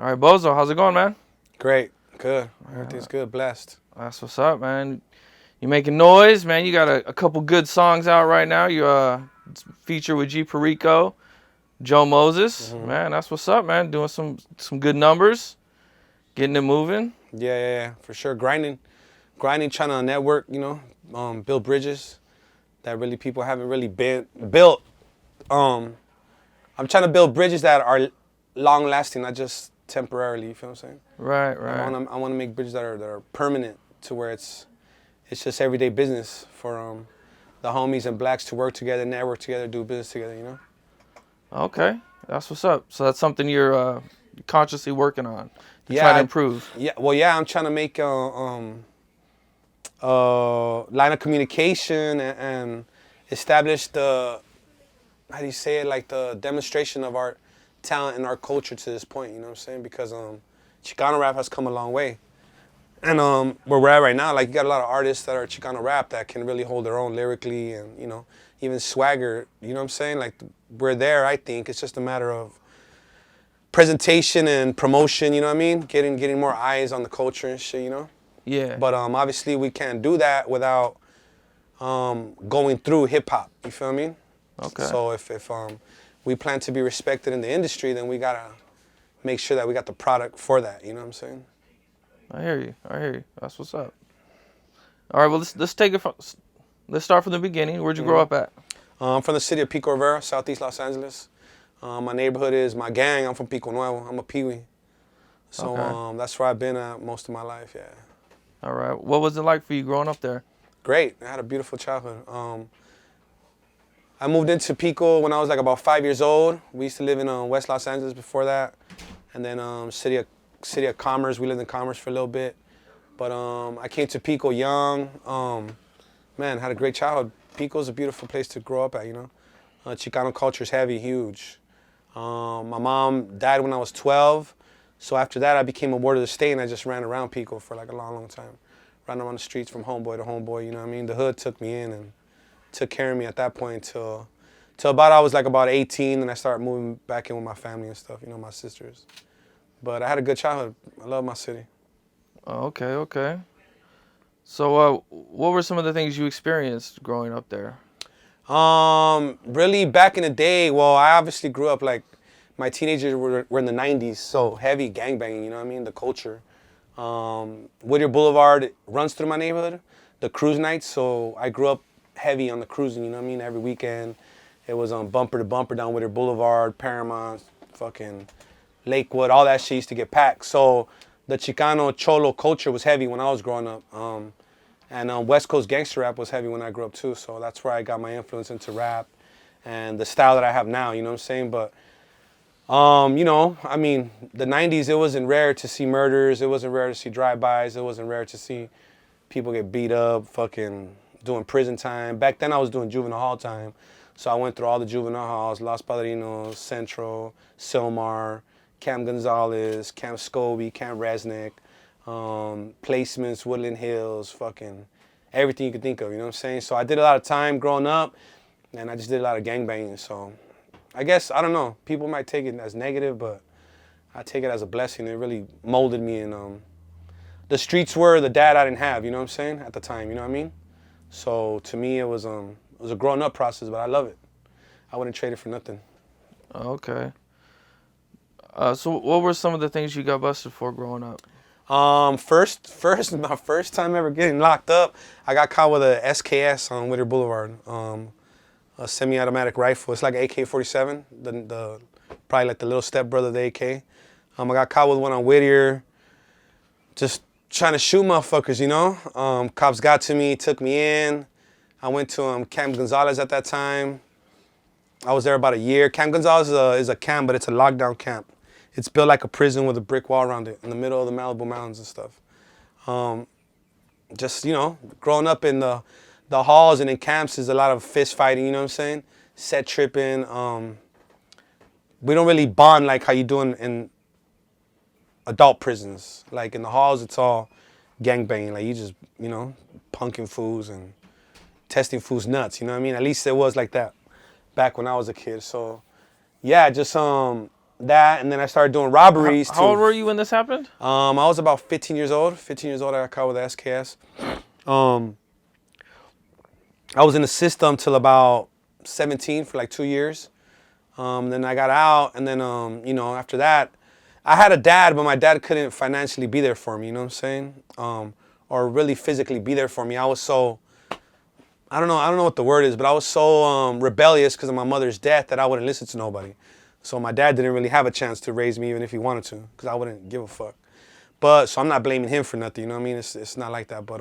All right, Bozo, how's it going, man? Great, good. Everything's good, blessed. That's what's up, man. You making noise, man. You got a couple good songs out right now. You feature with G Perico, Joe Moses. Man, that's what's up, man. Doing some good numbers, getting it moving. Yeah, for sure. Grinding, trying to network, build bridges that really people haven't really been built. I'm trying to build bridges that are long lasting, not just temporarily. You feel what I'm saying? Right. I want to make bridges that are permanent, to where it's just everyday business for the homies and blacks to work together, network together, do business together. Okay, that's what's up. So that's something you're consciously working on to Yeah, try to improve. Yeah. I'm trying to make line of communication and establish the, how do you say it, like the demonstration of our talent and our culture to this point. You know what I'm saying? Because Chicano Rap has come a long way. And where we're at right now, like, you got a lot of artists that are Chicano Rap that can really hold their own lyrically and, even swagger. You know what I'm saying? Like, we're there, I think. It's just a matter of presentation and promotion, you know what I mean? Getting more eyes on the culture and shit. Yeah. But obviously we can't do that without going through hip-hop. You feel me? Okay. So if we plan to be respected in the industry, then we got to make sure that we got the product for that. You know what I'm saying? I hear you. That's what's up. All right, well, let's take it from. Let's start from the beginning. Where'd you grow up at? I'm from the city of Pico Rivera, southeast Los Angeles. My neighborhood is my gang. I'm from Pico Nuevo. I'm a peewee. So Okay. that's where I've been at most of my life, yeah. All right. What was it like for you growing up there? Great. I had a beautiful childhood. I moved into Pico when I was like about 5 years old. We used to live in West Los Angeles before that. And then City of Commerce. We lived in Commerce for a little bit. But I came to Pico young. Man, had a great childhood. Pico's a beautiful place to grow up at, Chicano culture's heavy, huge. My mom died when I was 12. So after that, I became a ward of the state, and I just ran around Pico for like a long time. Ran around the streets from homeboy to homeboy, you know what I mean? The hood took me in and took care of me at that point till I was like about 18, and I started moving back in with my family and stuff, my sisters. But I had a good childhood. I love my city. Oh, okay. So, what were some of the things you experienced growing up there? Really back in the day, well, I obviously grew up like, my teenagers were in the 90s, so heavy gangbanging, you know what I mean? The culture. Whittier Boulevard runs through my neighborhood, the cruise nights, so I grew up heavy on the cruising, you know what I mean? Every weekend, it was on bumper to bumper down Whittier Boulevard, Paramount, fucking Lakewood, all that shit used to get packed. So the Chicano Cholo culture was heavy when I was growing up. And West Coast gangster rap was heavy when I grew up too, so that's where I got my influence into rap and the style that I have now, you know what I'm saying? But I mean, the 90s, it wasn't rare to see murders. It wasn't rare to see drive-bys. It wasn't rare to see people get beat up, fucking doing prison time. Back then, I was doing juvenile hall time. So I went through all the juvenile halls, Los Padrinos, Central, Silmar, Cam Gonzalez, Cam Scobie, Cam Resnick, placements, Woodland Hills, fucking everything you could think of, you know what I'm saying? So I did a lot of time growing up, and I just did a lot of gangbanging, so I guess, I don't know, people might take it as negative, but I take it as a blessing. It really molded me, and the streets were the dad I didn't have, you know what I'm saying, at the time, you know what I mean? So to me, it was a growing up process, but I love it. I wouldn't trade it for nothing. Okay. So what were some of the things you got busted for growing up? First, my first time ever getting locked up, I got caught with a SKS on Whittier Boulevard. A semi-automatic rifle. It's like an AK-47, the probably like the little stepbrother of the AK. I got caught with one on Whittier, just trying to shoot motherfuckers, Cops got to me, took me in. I went to Cam Gonzalez at that time. I was there about a year. Cam Gonzalez is a camp, but it's a lockdown camp. It's built like a prison with a brick wall around it in the middle of the Malibu Mountains and stuff. Just, growing up in the halls and in camps is a lot of fist fighting, you know what I'm saying? Set tripping. We don't really bond like how you do in adult prisons. Like in the halls, it's all gangbanging. Like you just, punking fools and testing fools nuts, you know what I mean? At least it was like that back when I was a kid. So yeah, just That, and then I started doing robberies too. How old were you when this happened? I was about 15 years old. 15 years old, I got caught with the SKS. I was in the system till about 17 for like 2 years. Then I got out, and then, you know, after that, I had a dad, but my dad couldn't financially be there for me, you know what I'm saying? Or really physically be there for me. I was so, I don't know what the word is, but I was so rebellious because of my mother's death that I wouldn't listen to nobody. So my dad didn't really have a chance to raise me even if he wanted to, because I wouldn't give a fuck. But, so I'm not blaming him for nothing, you know what I mean? It's not like that, but,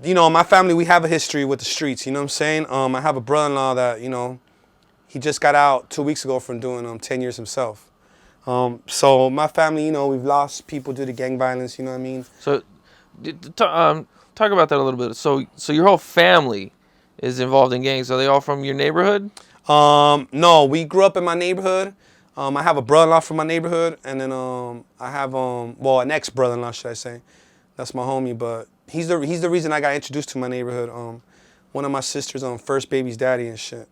you know, my family, we have a history with the streets, you know what I'm saying? I have a brother-in-law that, you know, he just got out 2 weeks ago from doing 10 years himself. So my family, you know, we've lost people due to gang violence, you know what I mean? So, talk about that a little bit. So your whole family is involved in gangs. Are they all from your neighborhood? No, we grew up in my neighborhood. I have a brother-in-law from my neighborhood, and then I have well, an ex-brother-in-law, should I say? That's my homie, but he's the reason I got introduced to my neighborhood. One of my sisters' first baby's daddy and shit.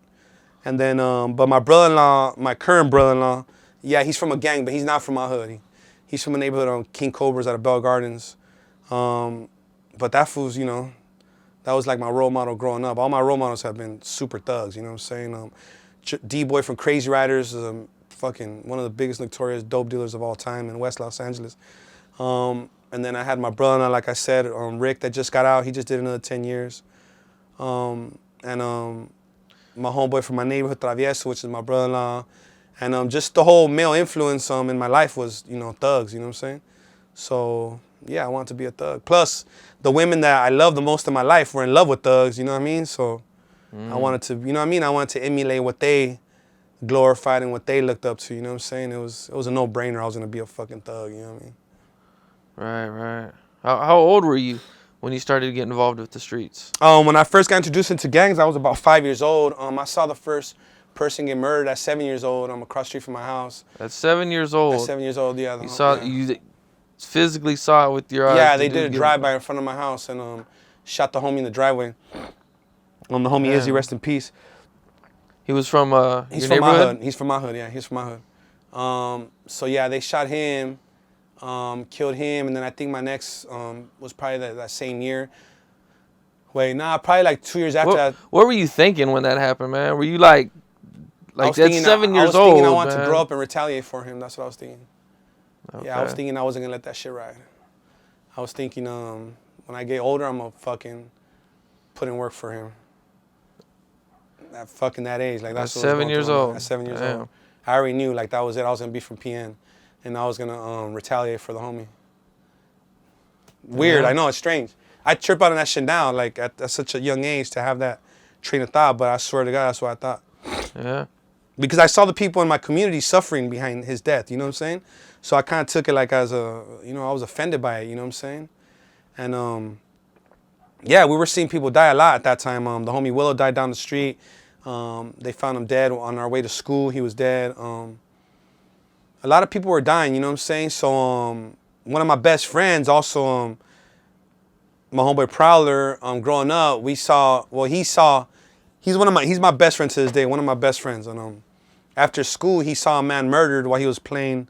And then, but my brother-in-law, my current brother-in-law, yeah, he's from a gang, but he's not from my hood. He's from a neighborhood on King Cobra's out of Bell Gardens. But that fool's, you know, that was like my role model growing up. All my role models have been super thugs, you know what I'm saying? D-Boy from Crazy Riders is fucking one of the biggest notorious dope dealers of all time in West Los Angeles. And then I had my brother-in-law, like I said, Rick, that just got out. He just did another 10 years. My homeboy from my neighborhood, Travieso, which is my brother-in-law. And just the whole male influence in my life was, you know, thugs, you know what I'm saying? So, yeah, I wanted to be a thug. Plus, the women that I love the most in my life were in love with thugs, you know what I mean? So, I wanted to, you know what I mean? I wanted to emulate what they glorified and what they looked up to, you know what I'm saying? It was a no-brainer I was going to be a fucking thug, you know what I mean? Right. How old were you when you started to get involved with the streets? When I first got introduced into gangs, I was about 5 years old. I saw the first person get murdered at 7 years old. I'm across the street from my house. At 7 years old. At 7 years old, yeah. You physically saw it with your eyes. Yeah, they did a drive-by in front of my house and shot the homie in the driveway. The homie Izzy, rest in peace. He was from He's your from my neighborhood? hood. He's from my hood. Yeah, he's from my hood. So yeah, they shot him, killed him, and then I think my next was probably that same year. Wait, nah, probably like 2 years after that. What were you thinking when that happened, man? Were you like that's 7 years old? I was thinking I wanted to grow up and retaliate for him. That's what I was thinking. Okay. Yeah, I was thinking I wasn't gonna let that shit ride. I was thinking when I get older, I'm gonna fucking put in work for him. At fucking that age, like that's what 7 years old. At 7 years old, I already knew like that was it. I was gonna be from PN, and I was gonna retaliate for the homie. Weird, I know, it's strange. I trip out on that shit now, like at such a young age to have that train of thought, but I swear to God, that's what I thought. Yeah. Because I saw the people in my community suffering behind his death, you know what I'm saying? So I kind of took it like as I was offended by it, you know what I'm saying? And yeah, we were seeing people die a lot at that time. The homie Willow died down the street. They found him dead on our way to school. He was dead. A lot of people were dying, you know what I'm saying? So one of my best friends also, my homeboy Prowler, growing up, he's my best friend to this day, one of my best friends. And after school, he saw a man murdered while he was playing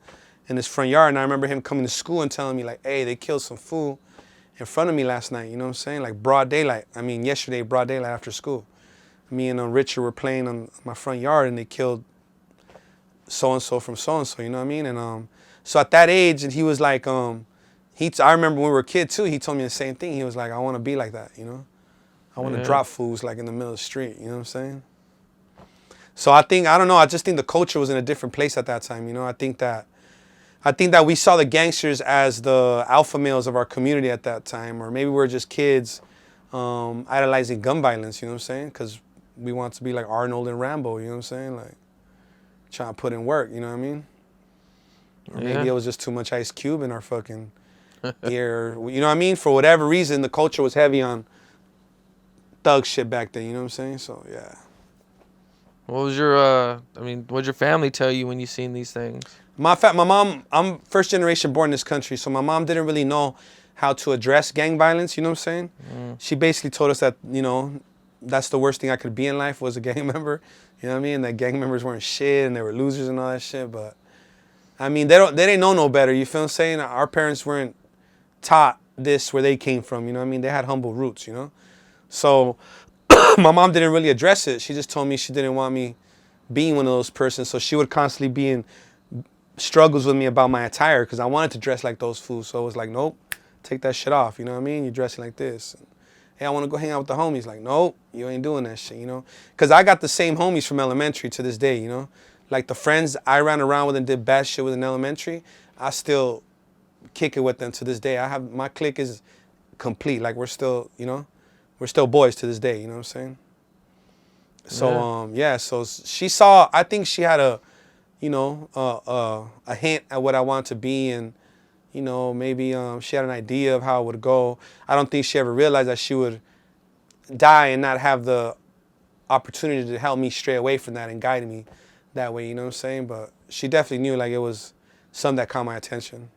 in his front yard. And I remember him coming to school and telling me like, hey, they killed some fool in front of me last night, you know what I'm saying? Like broad daylight. I mean, yesterday, broad daylight after school. Me and Richard were playing on my front yard and they killed so-and-so from so-and-so, you know what I mean? And so at that age, and he was like, I remember when we were kids too, he told me the same thing. He was like, I want to be like that, you know? I want to drop fools like in the middle of the street, you know what I'm saying? So I don't know, I just think the culture was in a different place at that time, you know? I think that we saw the gangsters as the alpha males of our community at that time, or maybe we were just kids idolizing gun violence, you know what I'm saying? Because we want to be like Arnold and Rambo, you know what I'm saying? Like, trying to put in work, you know what I mean? Or maybe it was just too much Ice Cube in our fucking ear, you know what I mean? For whatever reason, the culture was heavy on thug shit back then, you know what I'm saying? So, yeah. What was what'd your family tell you when you seen these things? My mom, I'm first generation born in this country, so my mom didn't really know how to address gang violence, you know what I'm saying? She basically told us that, you know, that's the worst thing I could be in life was a gang member, you know what I mean? That gang members weren't shit and they were losers and all that shit, but I mean, they didn't know no better. You feel what I'm saying? Our parents weren't taught this where they came from. You know what I mean? They had humble roots. You know, so my mom didn't really address it. She just told me she didn't want me being one of those persons. So she would constantly be in struggles with me about my attire because I wanted to dress like those fools. So it was like, nope, take that shit off. You know what I mean? You're dressing like this. Hey, I want to go hang out with the homies. Like, nope, you ain't doing that shit, you know? Because I got the same homies from elementary to this day, you know? Like the friends I ran around with and did bad shit with in elementary, I still kick it with them to this day. My clique is complete. Like we're still, you know, we're still boys to this day, you know what I'm saying? So, so she saw, I think she had a hint at what I wanted to be, and you know, maybe she had an idea of how it would go. I don't think she ever realized that she would die and not have the opportunity to help me stray away from that and guide me that way, you know what I'm saying? But she definitely knew like it was something that caught my attention.